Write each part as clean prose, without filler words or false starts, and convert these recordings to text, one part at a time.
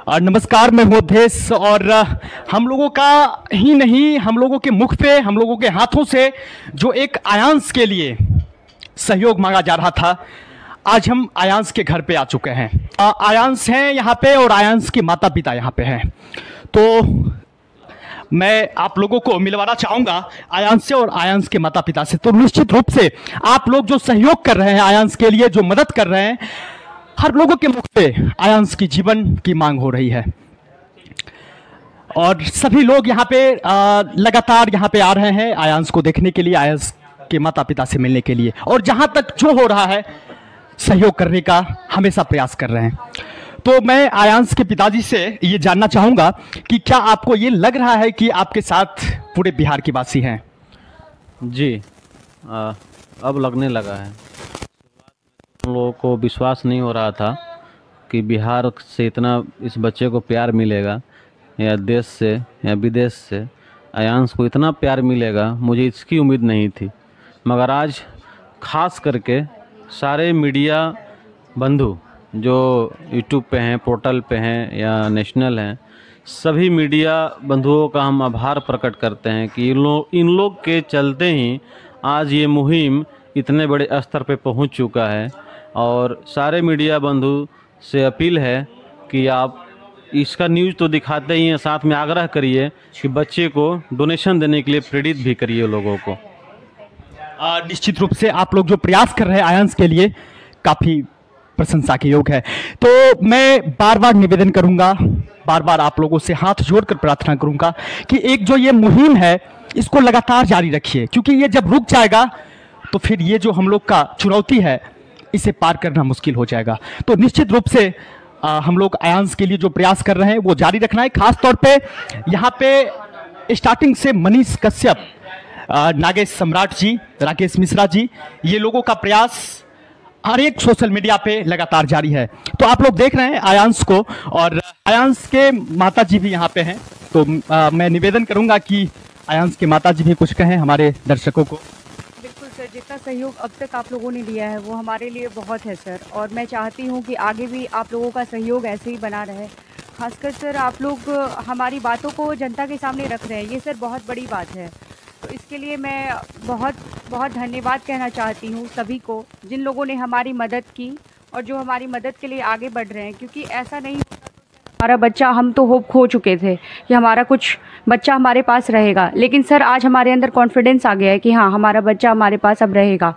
नमस्कार, मैं हूं अवधेश और हम लोगों का ही नहीं, हम लोगों के मुख पे, हम लोगों के हाथों से जो एक आयांश के लिए सहयोग मांगा जा रहा था, आज हम आयांश के घर पे आ चुके हैं। आयांश हैं यहाँ पे और आयांश के माता पिता यहाँ पे हैं। तो मैं आप लोगों को मिलवाना चाहूँगा आयांश से और आयांश के माता पिता से। तो निश्चित रूप से आप लोग जो सहयोग कर रहे हैं आयांश के लिए, जो मदद कर रहे हैं, हर लोगों के मुख पे आयांश की जीवन की मांग हो रही है और सभी लोग यहाँ पे लगातार यहाँ पे आ रहे हैं आयांश को देखने के लिए, आयांश के माता पिता से मिलने के लिए, और जहाँ तक जो हो रहा है सहयोग करने का हमेशा प्रयास कर रहे हैं। तो मैं आयांश के पिताजी से ये जानना चाहूँगा कि क्या आपको ये लग रहा है कि आपके साथ पूरे बिहार के वासी हैं? जी, अब लगने लगा है। हम लोगों को विश्वास नहीं हो रहा था कि बिहार से इतना इस बच्चे को प्यार मिलेगा, या देश से या विदेश से आयांश को इतना प्यार मिलेगा, मुझे इसकी उम्मीद नहीं थी। मगर आज खास करके सारे मीडिया बंधु जो यूट्यूब पे हैं, पोर्टल पे हैं या नेशनल हैं, सभी मीडिया बंधुओं का हम आभार प्रकट करते हैं कि इन लोग के चलते ही आज ये मुहिम इतने बड़े स्तर पे पहुंच चुका है। और सारे मीडिया बंधु से अपील है कि आप इसका न्यूज़ तो दिखाते ही हैं, साथ में आग्रह करिए कि बच्चे को डोनेशन देने के लिए प्रेरित भी करिए लोगों को। निश्चित रूप से आप लोग जो प्रयास कर रहे हैं आयांश के लिए काफ़ी प्रशंसा के योग है। तो मैं बार बार निवेदन करूंगा, बार बार आप लोगों से हाथ जोड़कर प्रार्थना करूंगा कि एक जो ये मुहिम है इसको लगातार जारी रखिए, क्योंकि ये जब रुक जाएगा तो फिर ये जो हम लोग का चुनौती है इसे पार करना मुश्किल हो जाएगा। तो निश्चित रूप से हम लोग आयांश के लिए जो प्रयास कर रहे हैं वो जारी रखना है। खास तौर पे यहाँ पे स्टार्टिंग से मनीष कश्यप, नागेश सम्राट जी, राकेश मिश्रा जी, ये लोगों का प्रयास हर एक सोशल मीडिया पे लगातार जारी है। तो आप लोग देख रहे हैं आयांश को, और आयांश के माता जी भी यहाँ पे हैं। तो मैं निवेदन करूँगा कि आयांश के माता जी भी कुछ कहें हमारे दर्शकों को। बिल्कुल सर, जितना सहयोग अब तक आप लोगों ने दिया है वो हमारे लिए बहुत है सर, और मैं चाहती हूँ कि आगे भी आप लोगों का सहयोग ऐसे ही बना रहे। खासकर सर आप लोग हमारी बातों को जनता के सामने रख रहे हैं, ये सर बहुत बड़ी बात है। तो इसके लिए मैं बहुत बहुत धन्यवाद कहना चाहती हूँ सभी को, जिन लोगों ने हमारी मदद की और जो हमारी मदद के लिए आगे बढ़ रहे हैं। क्योंकि ऐसा नहीं होता तो हमारा बच्चा, हम तो होप खो चुके थे कि हमारा कुछ बच्चा हमारे पास रहेगा, लेकिन सर आज हमारे अंदर कॉन्फिडेंस आ गया है कि हाँ हमारा बच्चा हमारे पास अब रहेगा।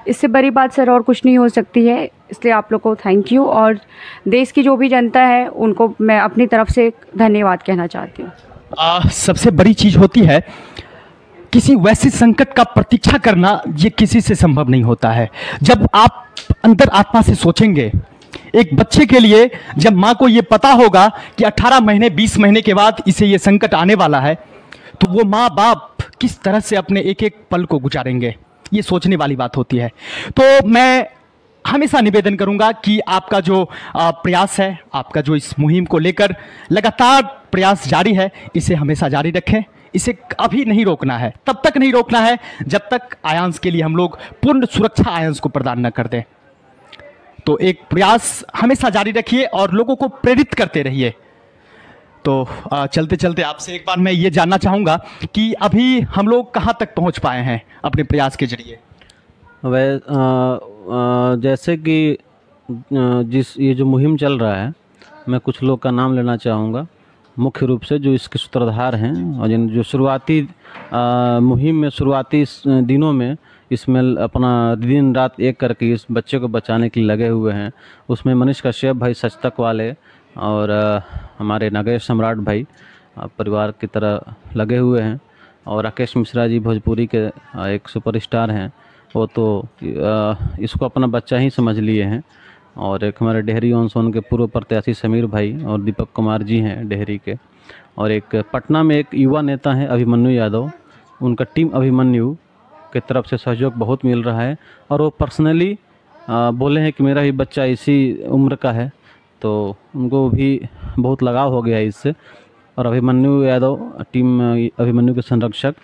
इससे बड़ी बात सर और कुछ नहीं हो सकती है। इसलिए आप लोग को थैंक यू, और देश की जो भी जनता है उनको मैं अपनी तरफ से धन्यवाद कहना चाहती हूँ। सबसे बड़ी चीज़ होती है किसी वैसे संकट का प्रतीक्षा करना, ये किसी से संभव नहीं होता है। जब आप अंतर आत्मा से सोचेंगे, एक बच्चे के लिए जब माँ को ये पता होगा कि 18 महीने 20 महीने के बाद इसे ये संकट आने वाला है, तो वो माँ बाप किस तरह से अपने एक एक पल को गुजारेंगे, ये सोचने वाली बात होती है। तो मैं हमेशा निवेदन करूंगा कि आपका जो प्रयास है, आपका जो इस मुहिम को लेकर लगातार प्रयास जारी है, इसे हमेशा जारी रखें। इसे अभी नहीं रोकना है, तब तक नहीं रोकना है जब तक आयांश के लिए हम लोग पूर्ण सुरक्षा आयांश को प्रदान न कर दें। तो एक प्रयास हमेशा जारी रखिए और लोगों को प्रेरित करते रहिए। तो चलते चलते आपसे एक बार मैं ये जानना चाहूँगा कि अभी हम लोग कहाँ तक पहुँच पाए हैं अपने प्रयास के जरिए? जैसे कि ये जो मुहिम चल रहा है, मैं कुछ लोग का नाम लेना चाहूँगा मुख्य रूप से, जो इसके सूत्रधार हैं और जो शुरुआती मुहिम में शुरुआती दिनों में इसमें अपना दिन रात एक करके इस बच्चे को बचाने के लिए लगे हुए हैं। उसमें मनीष कश्यप भाई सचतक वाले और हमारे नागेश सम्राट भाई परिवार की तरह लगे हुए हैं, और राकेश मिश्रा जी भोजपुरी के एक सुपरस्टार हैं, वो तो इसको अपना बच्चा ही समझ लिए हैं। और एक हमारे डेहरी ऑन सोन के पूर्व प्रत्याशी समीर भाई और दीपक कुमार जी हैं डेहरी के, और एक पटना में एक युवा नेता हैं अभिमन्यु यादव, उनका टीम अभिमन्यु की तरफ से सहयोग बहुत मिल रहा है। और वो पर्सनली बोले हैं कि मेरा ही बच्चा इसी उम्र का है, तो उनको भी बहुत लगाव हो गया है इससे। और अभिमन्यु यादव टीम अभिमन्यु के संरक्षक,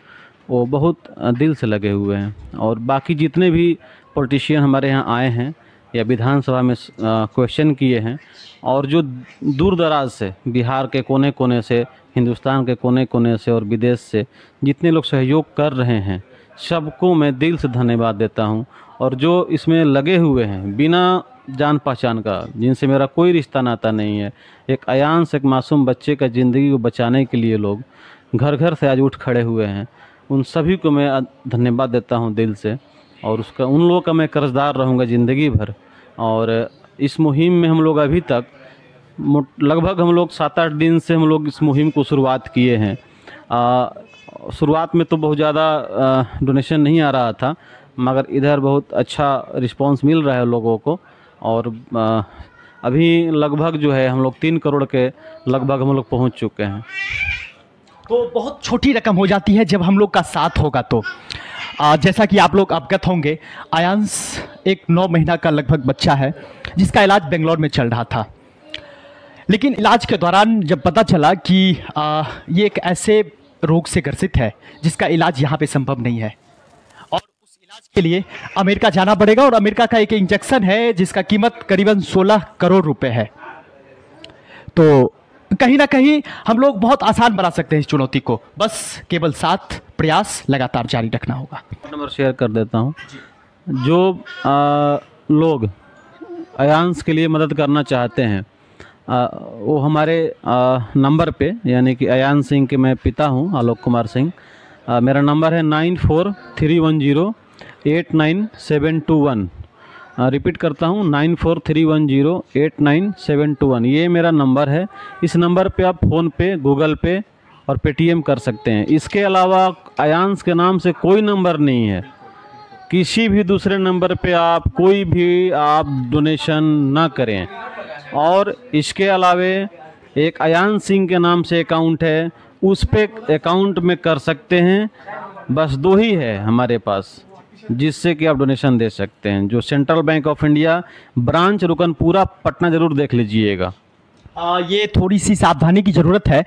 वो बहुत दिल से लगे हुए हैं। और बाकी जितने भी पॉलिटिशियन हमारे यहाँ आए हैं, या विधानसभा में क्वेश्चन किए हैं, और जो दूर दराज से बिहार के कोने कोने से, हिंदुस्तान के कोने कोने से और विदेश से जितने लोग सहयोग कर रहे हैं, सबको मैं दिल से धन्यवाद देता हूं। और जो इसमें लगे हुए हैं बिना जान पहचान का, जिनसे मेरा कोई रिश्ता नाता नहीं है, एक अयांश, एक मासूम बच्चे का ज़िंदगी को बचाने के लिए लोग घर घर से आज उठ खड़े हुए हैं, उन सभी को मैं धन्यवाद देता हूं दिल से। और उसका, उन लोगों का मैं कर्जदार रहूँगा ज़िंदगी भर। और इस मुहिम में हम लोग अभी तक लगभग हम लोग 7-8 दिन से हम लोग इस मुहिम को शुरुआत किए हैं। शुरुआत में तो बहुत ज़्यादा डोनेशन नहीं आ रहा था, मगर इधर बहुत अच्छा रिस्पांस मिल रहा है लोगों को। और अभी लगभग जो है हम लोग 3 करोड़ के लगभग हम लोग पहुंच चुके हैं। तो बहुत छोटी रकम हो जाती है जब हम लोग का साथ होगा तो। जैसा कि आप लोग अवगत होंगे, आयांश एक 9 महीना का लगभग बच्चा है जिसका इलाज बेंगलोर में चल रहा था। लेकिन इलाज के दौरान जब पता चला कि ये एक ऐसे रोग से ग्रसित है जिसका इलाज यहाँ पे संभव नहीं है और उस इलाज के लिए अमेरिका जाना पड़ेगा, और अमेरिका का एक इंजेक्शन है जिसका कीमत करीबन 16 करोड़ रुपए है। तो कहीं ना कहीं हम लोग बहुत आसान बना सकते हैं इस चुनौती को, बस केवल साथ प्रयास लगातार जारी रखना होगा। नंबर शेयर कर देता हूँ। जो लोग अयांश के लिए मदद करना चाहते हैं, वो हमारे नंबर पे, यानी कि अयांश सिंह के मैं पिता हूँ, आलोक कुमार सिंह। मेरा नंबर है 9431089721। रिपीट करता हूँ, 9431089721। ये मेरा नंबर है। इस नंबर पे आप फ़ोन पे, गूगल पे और पेटीएम कर सकते हैं। इसके अलावा अयांश के नाम से कोई नंबर नहीं है। किसी भी दूसरे नंबर पे आप कोई भी आप डोनेशन ना करें। और इसके अलावे एक अयांश सिंह के नाम से अकाउंट है, उस पे अकाउंट में कर सकते हैं। बस 2 ही है हमारे पास जिससे कि आप डोनेशन दे सकते हैं। जो Central Bank of India branch Rukanpura Patna, ज़रूर देख लीजिएगा। ये थोड़ी सी सावधानी की ज़रूरत है।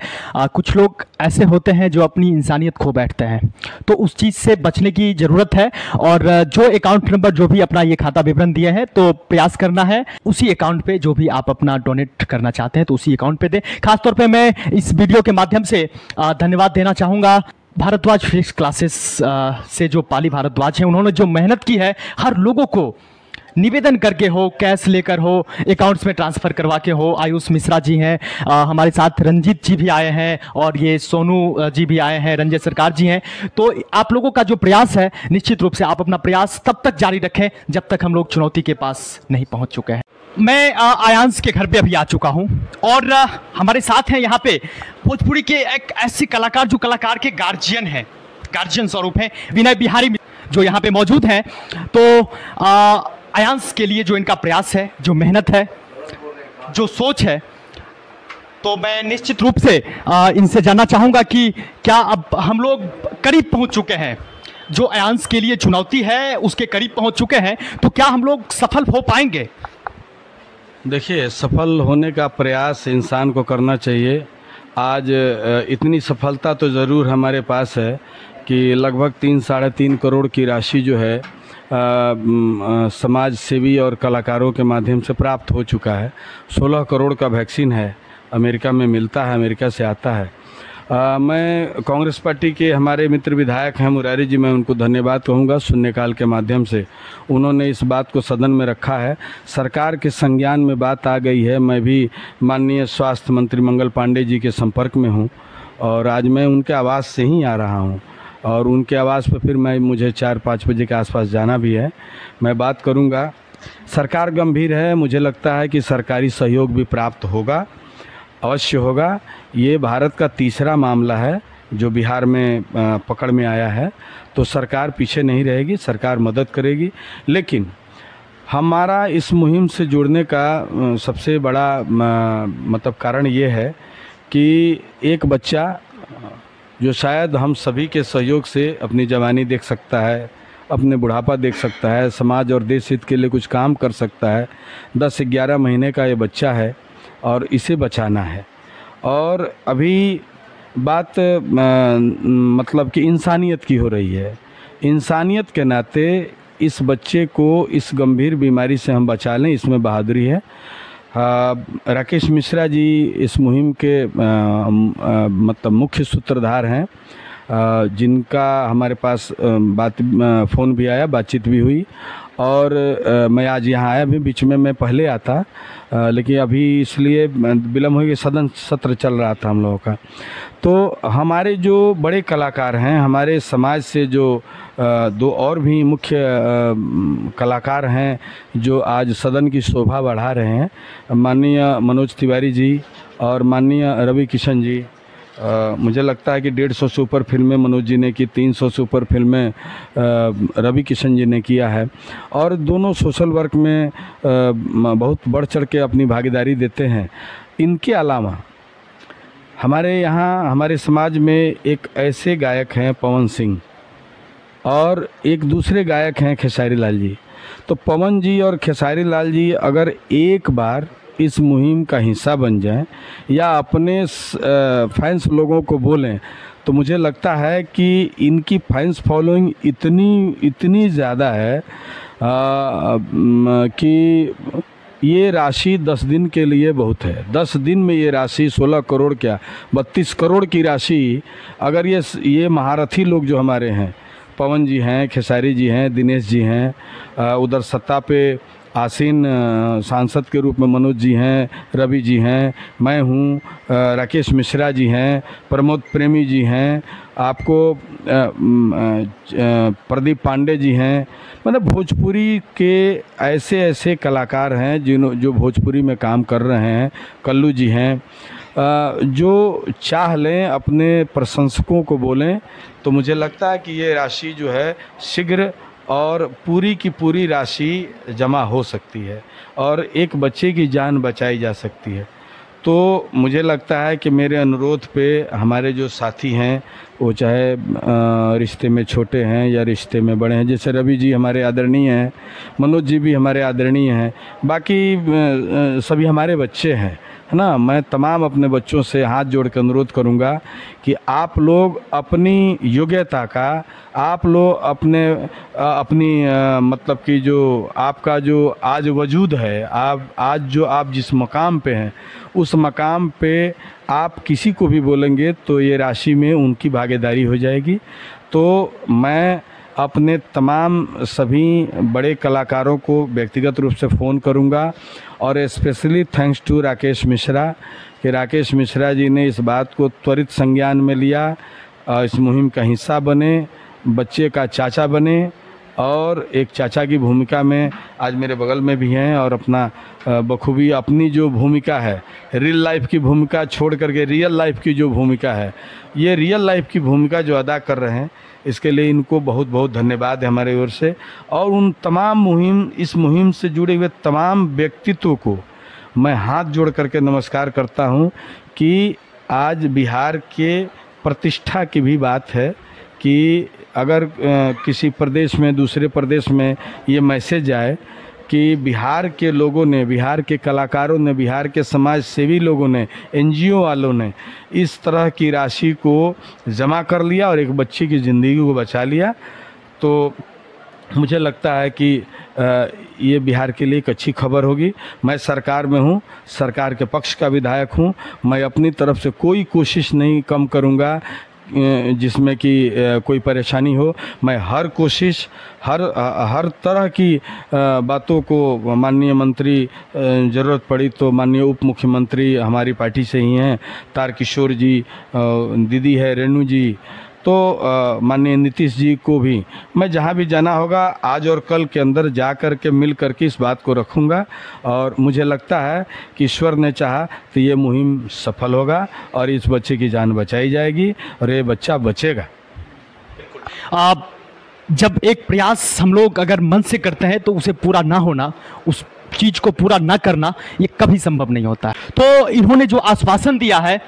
कुछ लोग ऐसे होते हैं जो अपनी इंसानियत खो बैठते हैं, तो उस चीज़ से बचने की ज़रूरत है। और जो अकाउंट नंबर, जो भी अपना ये खाता विवरण दिए हैं, तो प्रयास करना है उसी अकाउंट पे जो भी आप अपना डोनेट करना चाहते हैं तो उसी अकाउंट पे दें। खासतौर पे मैं इस वीडियो के माध्यम से धन्यवाद देना चाहूँगा भारद्वाज फिजिक्स क्लासेस से जो पाली भारद्वाज हैं। उन्होंने जो मेहनत की है, हर लोगों को निवेदन करके हो, कैश लेकर हो, अकाउंट्स में ट्रांसफ़र करवा के हो। आयुष मिश्रा जी हैं, हमारे साथ रंजीत जी भी आए हैं, और ये सोनू जी भी आए हैं, रंजय सरकार जी हैं। तो आप लोगों का जो प्रयास है, निश्चित रूप से आप अपना प्रयास तब तक जारी रखें जब तक हम लोग चुनौती के पास नहीं पहुंच चुके हैं। मैं आयांश के घर पे अभी आ चुका हूं, और हमारे साथ हैं यहाँ पे भोजपुरी के एक ऐसे कलाकार जो कलाकार के गार्जियन हैं, गार्जियन स्वरूप हैं, विनय बिहारी, जो यहाँ पे मौजूद हैं। तो आयांश के लिए जो इनका प्रयास है, जो मेहनत है, जो सोच है, तो मैं निश्चित रूप से इनसे जानना चाहूँगा कि क्या अब हम लोग करीब पहुँच चुके हैं, जो आयांश के लिए चुनौती है उसके करीब पहुँच चुके हैं, तो क्या हम लोग सफल हो पाएंगे? देखिए, सफल होने का प्रयास इंसान को करना चाहिए। आज इतनी सफलता तो ज़रूर हमारे पास है कि लगभग 3-3.5 करोड़ की राशि जो है समाज सेवी और कलाकारों के माध्यम से प्राप्त हो चुका है। 16 करोड़ का वैक्सीन है, अमेरिका में मिलता है, अमेरिका से आता है। मैं कांग्रेस पार्टी के हमारे मित्र विधायक हैं मुरारी जी, मैं उनको धन्यवाद कहूँगा। शून्यकाल के माध्यम से उन्होंने इस बात को सदन में रखा है, सरकार के संज्ञान में बात आ गई है। मैं भी माननीय स्वास्थ्य मंत्री मंगल पांडे जी के संपर्क में हूँ, और आज मैं उनके आवास से ही आ रहा हूँ, और उनके आवास पर फिर मुझे 4-5 बजे के आसपास जाना भी है। मैं बात करूँगा। सरकार गंभीर है, मुझे लगता है कि सरकारी सहयोग भी प्राप्त होगा, अवश्य होगा। ये भारत का तीसरा मामला है जो बिहार में पकड़ में आया है, तो सरकार पीछे नहीं रहेगी, सरकार मदद करेगी। लेकिन हमारा इस मुहिम से जुड़ने का सबसे बड़ा मतलब कारण ये है कि एक बच्चा जो शायद हम सभी के सहयोग से अपनी जवानी देख सकता है, अपने बुढ़ापा देख सकता है, समाज और देश हित के लिए कुछ काम कर सकता है। 10-11 महीने का ये बच्चा है और इसे बचाना है। और अभी बात मतलब कि इंसानियत की हो रही है। इंसानियत के नाते इस बच्चे को इस गंभीर बीमारी से हम बचा लें, इसमें बहादुरी है। राकेश मिश्रा जी इस मुहिम के मतलब मुख्य सूत्रधार हैं, जिनका हमारे पास फ़ोन भी आया, बातचीत भी हुई, और मैं आज यहाँ आया भी। बीच में मैं पहले आता, लेकिन अभी इसलिए विलम्ब हो गया, सदन सत्र चल रहा था हम लोगों का। तो हमारे जो बड़े कलाकार हैं, हमारे समाज से जो दो और भी मुख्य कलाकार हैं जो आज सदन की शोभा बढ़ा रहे हैं, माननीय मनोज तिवारी जी और माननीय रवि किशन जी। मुझे लगता है कि 150 से ऊपर फिल्में मनोज जी ने की, 300 से ऊपर फिल्में रवि किशन जी ने किया है, और दोनों सोशल वर्क में बहुत बढ़ चढ़ के अपनी भागीदारी देते हैं। इनके अलावा हमारे यहाँ हमारे समाज में एक ऐसे गायक हैं पवन सिंह, और एक दूसरे गायक हैं खेसारी लाल जी। तो पवन जी और खेसारी लाल जी अगर एक बार इस मुहिम का हिस्सा बन जाएं या अपने फैंस लोगों को बोलें, तो मुझे लगता है कि इनकी फैंस फॉलोइंग इतनी ज़्यादा है कि ये राशि 10 दिन के लिए बहुत है। 10 दिन में ये राशि 16 करोड़ क्या 32 करोड़ की राशि, अगर ये महारथी लोग जो हमारे हैं, पवन जी हैं, खेसारी जी हैं, दिनेश जी हैं, उधर सत्ता पे आसीन सांसद के रूप में मनोज जी हैं, रवि जी हैं, मैं हूँ, राकेश मिश्रा जी हैं, प्रमोद प्रेमी जी हैं, आपको प्रदीप पांडे जी हैं। मतलब भोजपुरी के ऐसे ऐसे कलाकार हैं जो भोजपुरी में काम कर रहे हैं, कल्लू जी हैं, जो चाह लें अपने प्रशंसकों को बोलें, तो मुझे लगता है कि ये राशि जो है शीघ्र और पूरी की पूरी राशि जमा हो सकती है और एक बच्चे की जान बचाई जा सकती है। तो मुझे लगता है कि मेरे अनुरोध पे हमारे जो साथी हैं, वो चाहे रिश्ते में छोटे हैं या रिश्ते में बड़े हैं, जैसे रवि जी हमारे आदरणीय हैं, मनोज जी भी हमारे आदरणीय हैं, बाकी सभी हमारे बच्चे हैं, है ना। मैं तमाम अपने बच्चों से हाथ जोड़ कर अनुरोध करूंगा कि आप लोग अपनी योग्यता का, आप लोग अपनी मतलब कि जो आपका जो आज वजूद है, आप जिस मकाम पे हैं, उस मकाम पे आप किसी को भी बोलेंगे तो ये राशि में उनकी भागीदारी हो जाएगी। तो मैं अपने तमाम सभी बड़े कलाकारों को व्यक्तिगत रूप से फ़ोन करूंगा, और specially thanks to Rakesh Mishra कि राकेश मिश्रा जी ने इस बात को त्वरित संज्ञान में लिया, इस मुहिम का हिस्सा बने, बच्चे का चाचा बने, और एक चाचा की भूमिका में आज मेरे बगल में भी हैं, और अपना बखूबी अपनी जो भूमिका है, रियल लाइफ की भूमिका छोड़ करके रियल लाइफ की जो भूमिका है, ये रियल लाइफ की भूमिका जो अदा कर रहे हैं, इसके लिए इनको बहुत बहुत धन्यवाद है हमारे ओर से। और उन तमाम इस मुहिम से जुड़े हुए तमाम व्यक्तित्वों को मैं हाथ जोड़ करके नमस्कार करता हूं कि आज बिहार के प्रतिष्ठा की भी बात है कि अगर किसी प्रदेश में, दूसरे प्रदेश में ये मैसेज आए कि बिहार के लोगों ने, बिहार के कलाकारों ने, बिहार के समाज सेवी लोगों ने, एनजीओ वालों ने इस तरह की राशि को जमा कर लिया और एक बच्चे की ज़िंदगी को बचा लिया, तो मुझे लगता है कि ये बिहार के लिए एक अच्छी खबर होगी। मैं सरकार में हूँ, सरकार के पक्ष का विधायक हूँ, मैं अपनी तरफ से कोई कोशिश नहीं कम करूँगा जिसमें कि कोई परेशानी हो। मैं हर कोशिश, हर तरह की बातों को, माननीय मंत्री ज़रूरत पड़ी तो माननीय उप मुख्यमंत्री हमारी पार्टी से ही हैं, तारकिशोर जी, दीदी है रेणु जी, तो माननीय नीतीश जी को भी मैं जहाँ भी जाना होगा आज और कल के अंदर जा कर के मिल कर के इस बात को रखूँगा, और मुझे लगता है कि ईश्वर ने चाहा तो ये मुहिम सफल होगा और इस बच्चे की जान बचाई जाएगी और ये बच्चा बचेगा। जब एक प्रयास हम लोग अगर मन से करते हैं तो उसे पूरा ना होना, उस चीज़ को पूरा ना करना, ये कभी संभव नहीं होता। तो इन्होंने जो आश्वासन दिया है,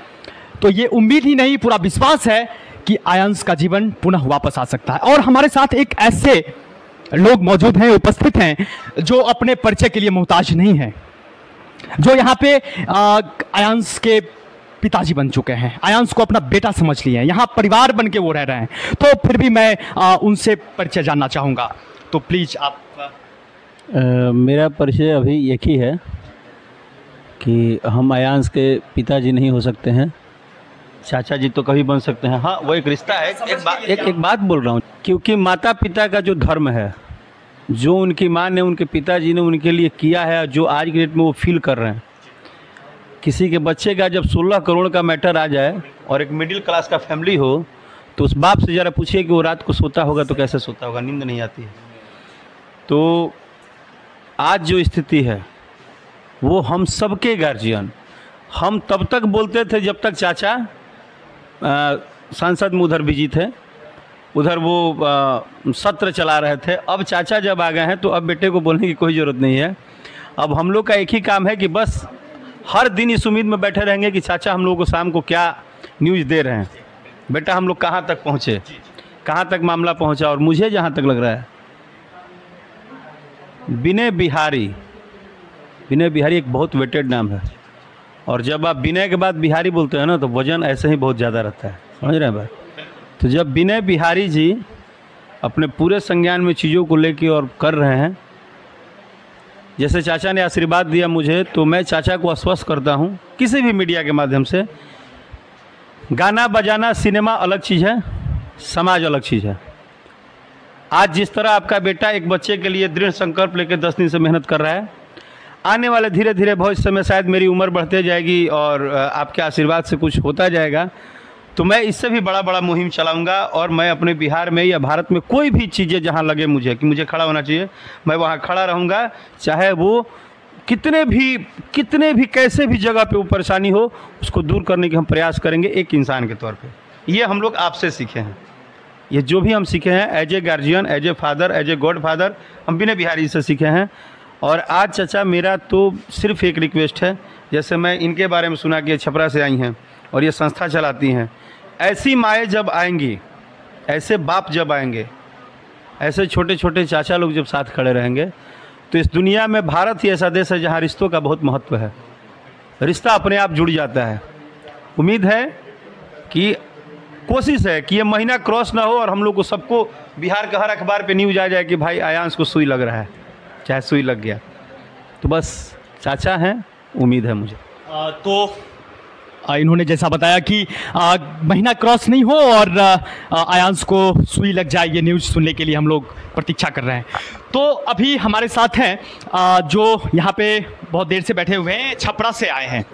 तो ये उम्मीद ही नहीं, पूरा विश्वास है कि आयांश का जीवन पुनः वापस आ सकता है। और हमारे साथ एक ऐसे लोग मौजूद हैं, उपस्थित हैं, जो अपने परिचय के लिए मोहताज नहीं हैं, जो यहाँ पे आयांश के पिताजी बन चुके हैं, आयांश को अपना बेटा समझ लिए हैं, यहाँ परिवार बन के वो रह रहे हैं। तो फिर भी मैं उनसे परिचय जानना चाहूँगा। तो प्लीज़ आप मेरा परिचय अभी एक ही है कि हम अयांश के पिताजी नहीं हो सकते हैं, चाचा जी तो कभी बन सकते हैं। हाँ, वो एक रिश्ता है। एक बात बोल रहा हूँ, क्योंकि माता पिता का जो धर्म है, जो उनकी माँ ने उनके पिताजी ने उनके लिए किया है, जो आज के डेट में वो फील कर रहे हैं, किसी के बच्चे का जब 16 करोड़ का मैटर आ जाए और एक मिडिल क्लास का फैमिली हो, तो उस बाप से ज़रा पूछिए कि वो रात को सोता होगा तो कैसे सोता होगा, नींद नहीं आती है। तो आज जो स्थिति है वो हम सबके गार्जियन, हम तब तक बोलते थे जब तक चाचा सांसद में उधर बिजी थे, उधर वो सत्र चला रहे थे। अब चाचा जब आ गए हैं तो अब बेटे को बोलने की कोई ज़रूरत नहीं है। अब हम लोग का एक ही काम है कि बस हर दिन इस उम्मीद में बैठे रहेंगे कि चाचा हम लोगों को शाम को क्या न्यूज़ दे रहे हैं, बेटा हम लोग कहाँ तक पहुँचे, कहाँ तक मामला पहुँचा। और मुझे जहाँ तक लग रहा है विनय बिहारी एक बहुत वेटेड नाम है, और जब आप विनय के बाद बिहारी बोलते हैं ना तो वजन ऐसे ही बहुत ज़्यादा रहता है, समझ रहे हैं बात। तो जब विनय बिहारी जी अपने पूरे संज्ञान में चीज़ों को लेके और कर रहे हैं, जैसे चाचा ने आशीर्वाद दिया मुझे, तो मैं चाचा को आश्वस्त करता हूँ किसी भी मीडिया के माध्यम से, गाना बजाना सिनेमा अलग चीज़ है, समाज अलग चीज़ है। आज जिस तरह आपका बेटा एक बच्चे के लिए दृढ़ संकल्प लेकर 10 दिन से मेहनत कर रहा है, आने वाले धीरे धीरे भविष्य में शायद मेरी उम्र बढ़ते जाएगी और आपके आशीर्वाद से कुछ होता जाएगा, तो मैं इससे भी बड़ा मुहिम चलाऊंगा। और मैं अपने बिहार में या भारत में कोई भी चीज़ें जहां लगे मुझे कि मुझे खड़ा होना चाहिए, मैं वहां खड़ा रहूंगा, चाहे वो कितने भी कैसे भी जगह पे वो परेशानी हो, उसको दूर करने के हम प्रयास करेंगे एक इंसान के तौर पे। ये हम लोग आपसे सीखे हैं, ये जो भी हम सीखे हैं as a guardian, as a father, as a godfather, हम विनय बिहारी से सीखे हैं। और आज चाचा मेरा तो सिर्फ एक रिक्वेस्ट है, जैसे मैं इनके बारे में सुना कि छपरा से आई हैं और ये संस्था चलाती हैं, ऐसी माएँ जब आएंगी, ऐसे बाप जब आएंगे, ऐसे छोटे छोटे चाचा लोग जब साथ खड़े रहेंगे, तो इस दुनिया में भारत ही ऐसा देश है जहाँ रिश्तों का बहुत महत्व है, रिश्ता अपने आप जुड़ जाता है। उम्मीद है कि कोशिश है कि ये महीना क्रॉस ना हो और हम लोग को सबको बिहार का हर अखबार पे न्यूज़ आ जाए कि भाई अयांश को सुई लग रहा है, चाहे सुई लग गया। तो बस चाचा हैं, उम्मीद है मुझे। तो इन्होंने जैसा बताया कि महीना क्रॉस नहीं हो और अयांश को सुई लग जाए, ये न्यूज़ सुनने के लिए हम लोग प्रतीक्षा कर रहे हैं। तो अभी हमारे साथ हैं जो यहाँ पे बहुत देर से बैठे हुए हैं, छपरा से आए हैं,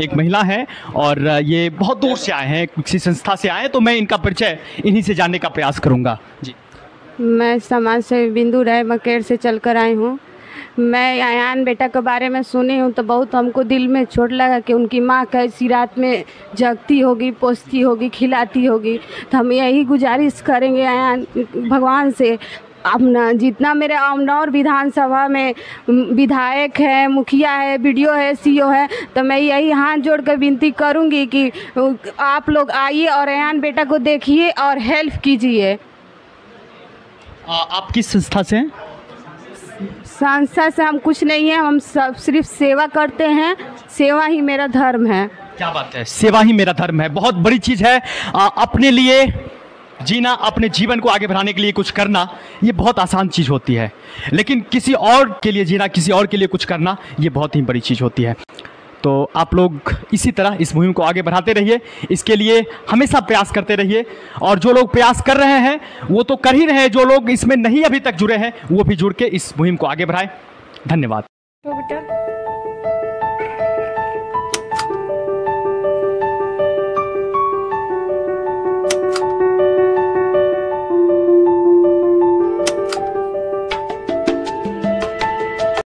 एक महिला हैं और ये बहुत दूर से आए हैं, किसी संस्था से आए हैं, तो मैं इनका परिचय इन्हीं से जानने का प्रयास करूँगा। जी, मैं समाज से बिंदु राय मकेर से चलकर आई हूँ। मैं अयान बेटा के बारे में सुनी हूँ तो बहुत हमको दिल में चोट लगा कि उनकी माँ कैसी रात में जगती होगी, पोसती होगी, खिलाती होगी। तो हम यही गुजारिश करेंगे अयान भगवान से, अपना जितना मेरे अमनौर विधानसभा में विधायक है, मुखिया है, बीडीओ है, सीओ है, तो मैं यही हाथ जोड़ कर विनती करूँगी कि आप लोग आइए और अयान बेटा को देखिए और हेल्प कीजिए। आप किस संस्था से हैं? संस्था से हम कुछ नहीं है, हम सब सिर्फ सेवा करते हैं, सेवा ही मेरा धर्म है। क्या बात है, सेवा ही मेरा धर्म है, बहुत बड़ी चीज़ है। अपने लिए जीना, अपने जीवन को आगे बढ़ाने के लिए कुछ करना, ये बहुत आसान चीज़ होती है, लेकिन किसी और के लिए जीना, किसी और के लिए कुछ करना, ये बहुत ही बड़ी चीज़ होती है। तो आप लोग इसी तरह इस मुहिम को आगे बढ़ाते रहिए, इसके लिए हमेशा प्रयास करते रहिए। और जो लोग प्रयास कर रहे हैं वो तो कर ही रहे हैं, जो लोग इसमें नहीं अभी तक जुड़े हैं वो भी जुड़ के इस मुहिम को आगे बढ़ाएं। धन्यवाद। तो बेटा